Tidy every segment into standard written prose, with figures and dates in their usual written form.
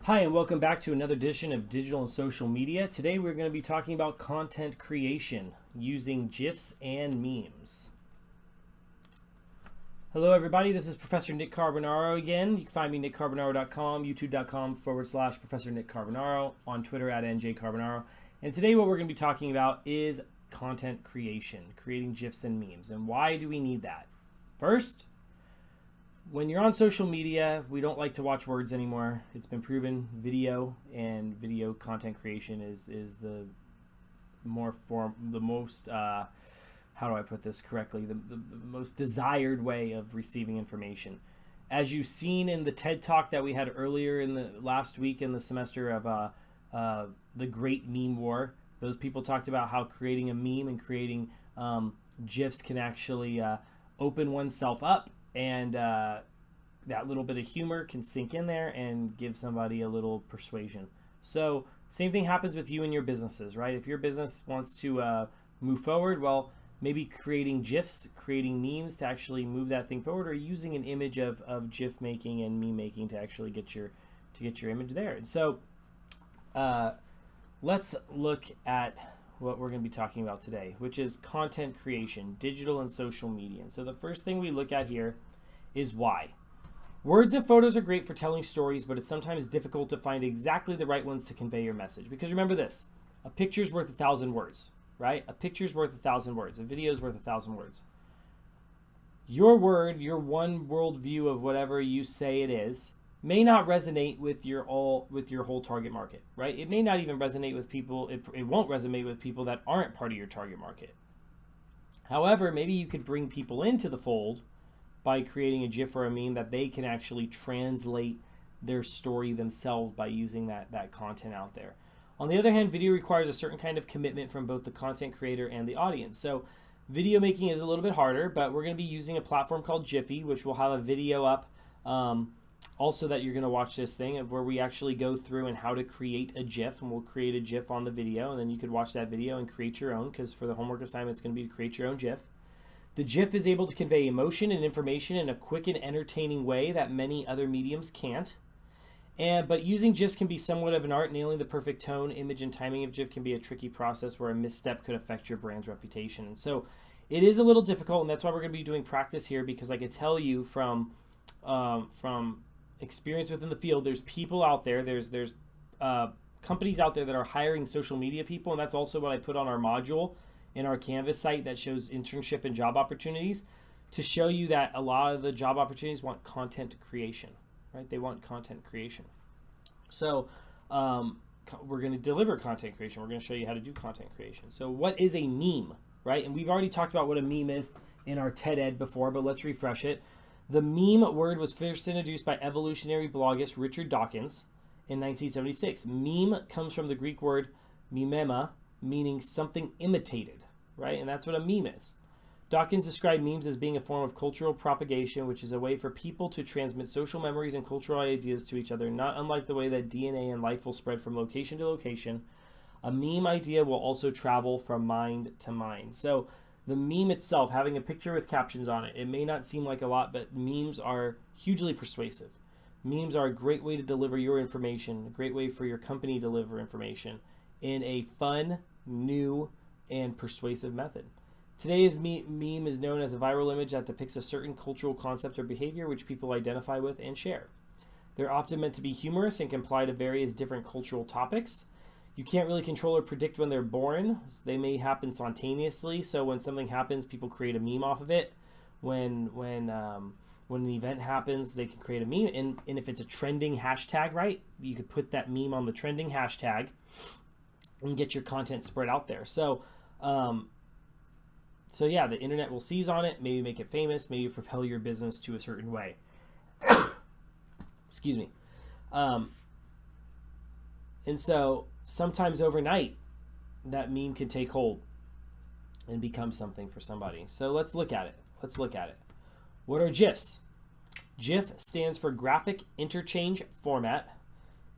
Hi, and welcome back to another edition of Digital and Social Media. Today we're going to be talking about content creation using GIFs and memes. Hello everybody, this is Professor Nick Carbonaro again. You can find me nickcarbonaro.com, youtube.com/Professor Nick Carbonaro, on Twitter at NJCarbonaro. And today what we're going to be talking about is content creation, creating GIFs and memes. And why do we need that? First, when you're on social media, we don't like to watch words anymore. It's been proven video and video content creation is the most how do I put this correctly? The most desired way of receiving information. As you've seen in the TED Talk that we had earlier in the last week in the semester of the Great Meme War, those people talked about how creating a meme and creating GIFs can actually open oneself up, and that little bit of humor can sink in there and give somebody a little persuasion. So same thing happens with you and your businesses, right? If your business wants to move forward, well, maybe creating GIFs, creating memes to actually move that thing forward, or using an image of GIF making and meme making to actually get your image there. And so let's look at what we're going to be talking about today, which is content creation, digital and social media. And so the first thing we look at here is why. Words and photos are great for telling stories, but it's sometimes difficult to find exactly the right ones to convey your message. Because remember this, a picture's worth 1,000 words, right? A picture's worth 1,000 words. A video's worth 1,000 words. Your word, your one worldview of whatever you say it is, may not resonate with your whole target market, right? It may not even resonate with people. It won't resonate with people that aren't part of your target market. However, maybe you could bring people into the fold by creating a GIF or a meme that they can actually translate their story themselves by using that content out there. On the other hand, video requires a certain kind of commitment from both the content creator and the audience. So video making is a little bit harder, but we're going to be using a platform called Jiffy, which will have a video up also that you're going to watch this thing, of where we actually go through and how to create a GIF, and we'll create a GIF on the video, and then you could watch that video and create your own, because for the homework assignment it's going to be to create your own GIF. The GIF is able to convey emotion and information in a quick and entertaining way that many other mediums can't. But using GIFs can be somewhat of an art. Nailing the perfect tone, image, and timing of GIF can be a tricky process where a misstep could affect your brand's reputation. And so it is a little difficult, and that's why we're going to be doing practice here, because I can tell you from experience within the field, there's people out there, there's companies out there that are hiring social media people, and that's also what I put on our module in our Canvas site that shows internship and job opportunities, to show you that a lot of the job opportunities want content creation, right? They want content creation. So we're going to deliver content creation. We're going to show you how to do content creation. So what is a meme, right? And we've already talked about what a meme is in our TED Ed before, but let's refresh it. The meme word was first introduced by evolutionary bloggist Richard Dawkins in 1976. Meme comes from the Greek word mimema, meaning something imitated, right? And that's what a meme is. Dawkins described memes as being a form of cultural propagation, which is a way for people to transmit social memories and cultural ideas to each other, not unlike the way that DNA and life will spread from location to location. A meme idea will also travel from mind to mind. So the meme itself, having a picture with captions on it, it may not seem like a lot, but memes are hugely persuasive. Memes are a great way to deliver your information, a great way for your company to deliver information in a fun, new, and persuasive method. Today's meme is known as a viral image that depicts a certain cultural concept or behavior which people identify with and share. They're often meant to be humorous and can apply to various different cultural topics. You can't really control or predict when they're born. They may happen spontaneously, so when something happens, people create a meme off of it. When an event happens, they can create a meme, and if it's a trending hashtag, right, you could put that meme on the trending hashtag and get your content spread out there. So yeah, the internet will seize on it, maybe make it famous, maybe propel your business to a certain way. Excuse me. And so sometimes overnight, that meme can take hold and become something for somebody. So let's look at it. What are GIFs? GIF stands for Graphic Interchange Format.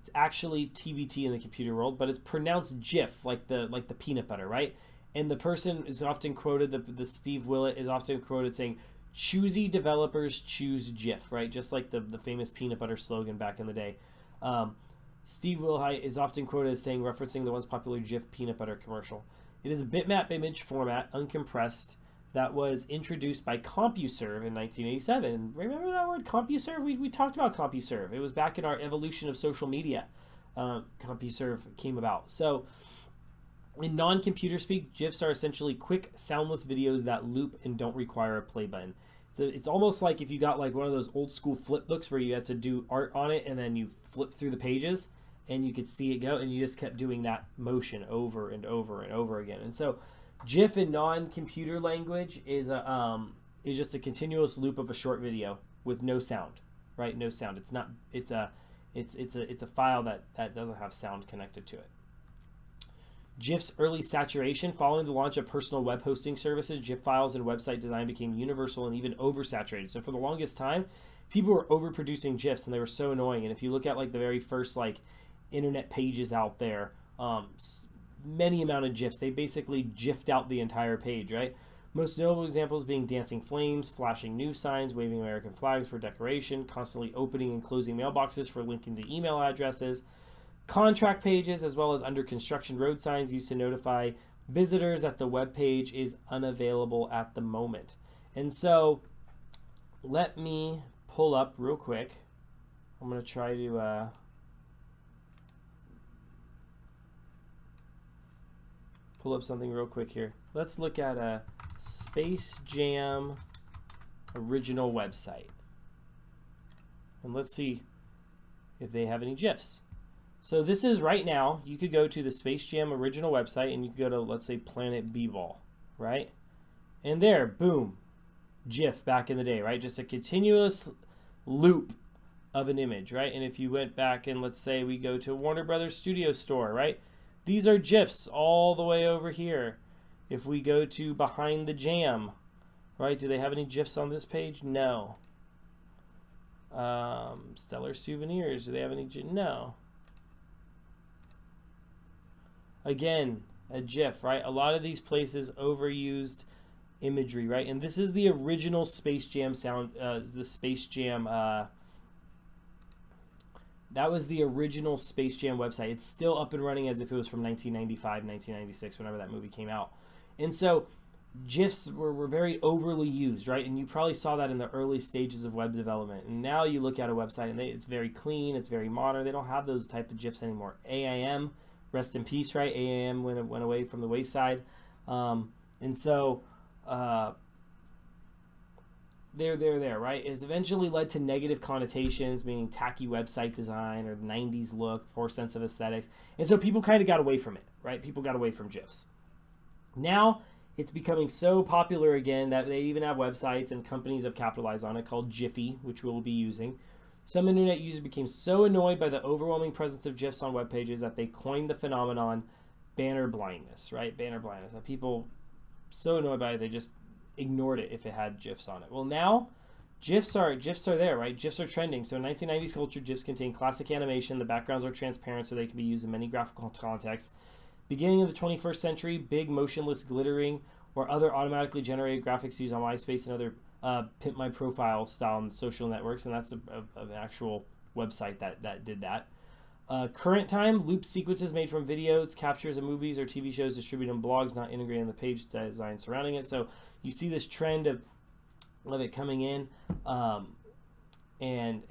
It's actually TBT in the computer world, but it's pronounced GIF, like the peanut butter, right? And the person is often quoted, the Steve Willett is often quoted saying, "Choosy developers choose GIF," right? Just like the famous peanut butter slogan back in the day. Steve Wilhite is often quoted as saying, referencing the once popular Jif peanut butter commercial, "It is a bitmap image format, uncompressed, that was introduced by CompuServe in 1987. Remember that word, CompuServe? We talked about CompuServe. It was back in our evolution of social media. CompuServe came about. So in non-computer speak, GIFs are essentially quick, soundless videos that loop and don't require a play button. So it's almost like if you got like one of those old school flip books where you had to do art on it and then you flip through the pages and you could see it go, and you just kept doing that motion over and over and over again. And so GIF in non-computer language is just a continuous loop of a short video with no sound, right? No sound. It's not. It's a file that doesn't have sound connected to it. GIF's early saturation. Following the launch of personal web hosting services, GIF files and website design became universal and even oversaturated. So for the longest time, people were overproducing GIFs, and they were so annoying. And if you look at like the very first like internet pages out there, many amount of GIFs, they basically GIFed out the entire page, right? Most notable examples being dancing flames, flashing news signs, waving American flags for decoration, constantly opening and closing mailboxes for linking to email addresses, contract pages, as well as under construction road signs used to notify visitors that the web page is unavailable at the moment. And so let me pull up real quick. I'm going to try to pull up something real quick here. Let's look at a Space Jam original website. And let's see if they have any GIFs. So this is right now, you could go to the Space Jam original website and you could go to, let's say, Planet B-Ball, right? And there, boom, GIF back in the day, right? Just a continuous loop of an image, right? And if you went back and let's say we go to Warner Brothers Studio Store, right? These are GIFs all the way over here. If we go to Behind the Jam, right? Do they have any GIFs on this page? No. Stellar Souvenirs, do they have any GIFs? No. Again, a GIF, right? A lot of these places overused imagery, right? And this is the original Space Jam sound, the Space Jam, that was the original Space Jam website. It's still up and running as if it was from 1995, 1996, whenever that movie came out. And so GIFs were very overly used, right? And you probably saw that in the early stages of web development. And now you look at a website and it's very clean, it's very modern. They don't have those type of GIFs anymore. AIM, rest in peace, right? AIM went away from the wayside. And so they're right? It's eventually led to negative connotations, meaning tacky website design or the 90s look, poor sense of aesthetics. And so people kind of got away from it, right? People got away from GIFs. Now it's becoming so popular again that they even have websites, and companies have capitalized on it, called Jiffy, which we'll be using. Some internet users became so annoyed by the overwhelming presence of GIFs on web pages that they coined the phenomenon banner blindness, right? Banner blindness. And people so annoyed by it, they just ignored it if it had GIFs on it. Well, now GIFs are there, right? GIFs are trending. So in 1990s culture, GIFs contain classic animation. The backgrounds are transparent so they can be used in many graphical contexts. Beginning of the 21st century, big motionless glittering or other automatically generated graphics used on MySpace and other Pimp My Profile style social networks, and that's an actual website that did that. Current time, loop sequences made from videos, captures of movies or TV shows distributed on blogs, not integrated in the page design surrounding it. So you see this trend of it coming in and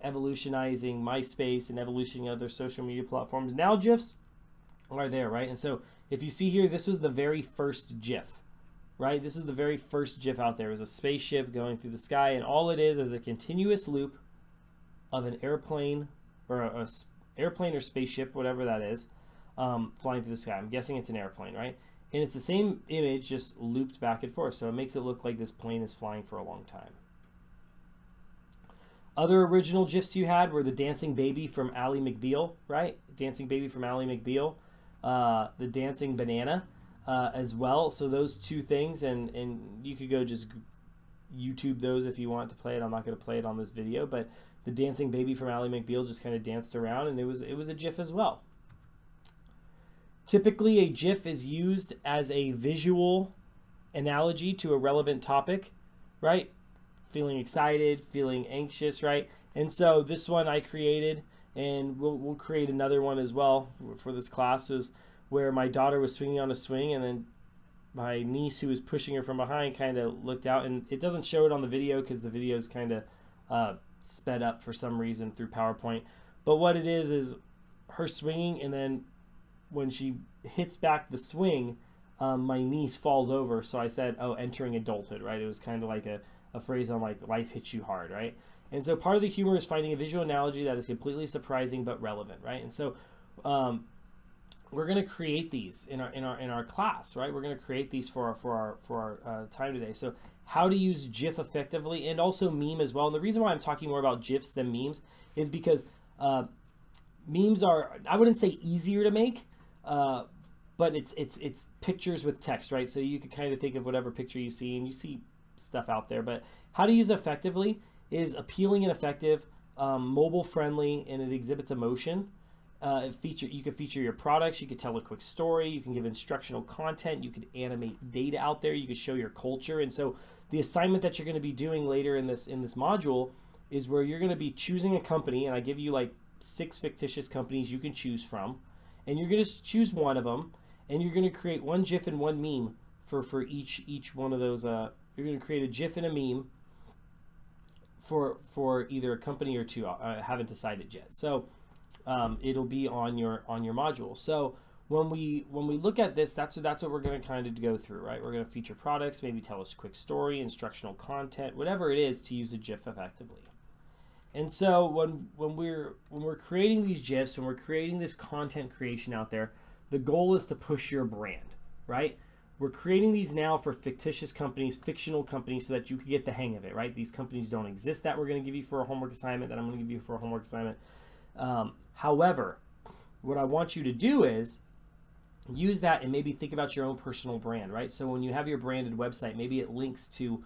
evolutionizing MySpace and evolutioning other social media platforms. Now GIFs are there, right? And so if you see here, this was the very first GIF, right? This is the very first GIF out there. It was a spaceship going through the sky, and all it is a continuous loop of an airplane or a airplane or spaceship, whatever that is, flying through the sky. I'm guessing it's an airplane, right? And it's the same image, just looped back and forth. So it makes it look like this plane is flying for a long time. Other original GIFs you had were the dancing baby from Ally McBeal, right? Dancing baby from Ally McBeal. The dancing banana as well. So those two things, and you could go just YouTube those if you want to play it. I'm not going to play it on this video, but the dancing baby from Ally McBeal just kind of danced around, and it was a GIF as well. Typically, a GIF is used as a visual analogy to a relevant topic, right? Feeling excited, feeling anxious, right? And so this one I created, and we'll create another one as well for this class. Was where my daughter was swinging on a swing, and then my niece, who was pushing her from behind, kind of looked out, and it doesn't show it on the video because the video is kind of sped up for some reason through PowerPoint. But what it is her swinging, and then when she hits back the swing, my niece falls over. So I said, oh, entering adulthood, right? It was kind of like a phrase on like life hits you hard, right? And so part of the humor is finding a visual analogy that is completely surprising but relevant, right? And so we're going to create these in our class, right? We're going to create these for our time today. So how to use GIF effectively, and also meme as well. And the reason why I'm talking more about GIFs than memes is because memes are, I wouldn't say easier to make, but it's pictures with text, right? So you could kind of think of whatever picture you see, and you see stuff out there. But how to use it effectively is appealing and effective, mobile friendly, and it exhibits emotion. You could feature your products, you could tell a quick story, you can give instructional content, you could animate data out there, you could show your culture. And so the assignment that you're going to be doing later in this module is where you're going to be choosing a company, and I give you like 6 fictitious companies you can choose from, and you're going to choose one of them, and you're going to create one GIF and one meme for each one of those. You're going to create a GIF and a meme for either a company or two. I haven't decided yet. So it'll be on your module. So when we look at this, that's what we're going to kind of go through, right? We're going to feature products, maybe tell us a quick story, instructional content, whatever it is to use a GIF effectively. And so when we're creating these GIFs, when we're creating this content creation out there, the goal is to push your brand, right? We're creating these now for fictitious companies, fictional companies, so that you can get the hang of it, right? These companies don't exist that we're going to give you for a homework assignment, that I'm going to give you for a homework assignment. However, what I want you to do is use that and maybe think about your own personal brand, right? So when you have your branded website, maybe it links to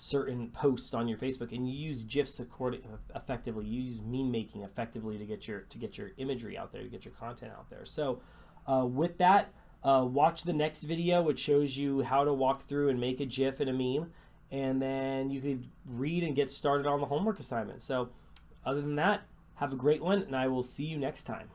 certain posts on your Facebook, and you use GIFs effectively. You use meme making effectively to get your imagery out there, to get your content out there. So with that, watch the next video, which shows you how to walk through and make a GIF and a meme, and then you can read and get started on the homework assignment. So other than that, have a great one, and I will see you next time.